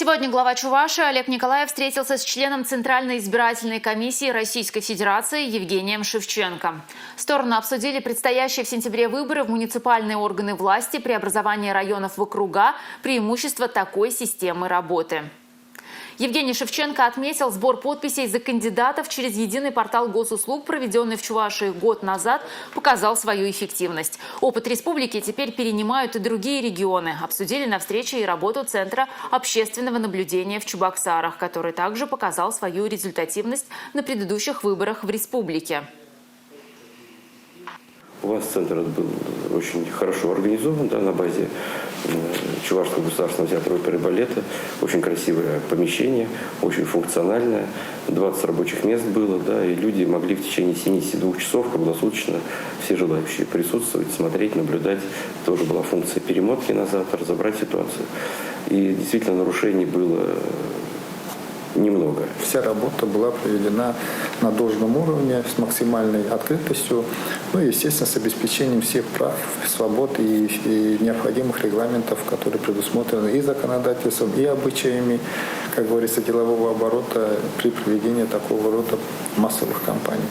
Сегодня глава Чувашии Олег Николаев встретился с членом Центральной избирательной комиссии Российской Федерации Евгением Шевченко. Стороны обсудили предстоящие в сентябре выборы в муниципальные органы власти, преобразование районов в округа, преимущества такой системы работы. Евгений Шевченко отметил, сбор подписей за кандидатов через единый портал госуслуг, проведенный в Чувашии год назад, показал свою эффективность. Опыт республики теперь перенимают и другие регионы. Обсудили на встрече и работу Центра общественного наблюдения в Чебоксарах, который также показал свою результативность на предыдущих выборах в республике. У вас центр был очень хорошо организован, да, на базе Чувашского государственного театра оперы и балета. Очень красивое помещение, очень функциональное. 20 рабочих мест было, да, и люди могли в течение 72 часов круглосуточно, все желающие, присутствовать, смотреть, наблюдать. Тоже была функция перемотки назад, разобрать ситуацию. И действительно нарушений было немного. Вся работа была проведена на должном уровне, с максимальной открытостью, ну и, естественно, с обеспечением всех прав, свобод и необходимых регламентов, которые предусмотрены и законодательством, и обычаями, как говорится, делового оборота при проведении такого рода массовых кампаний.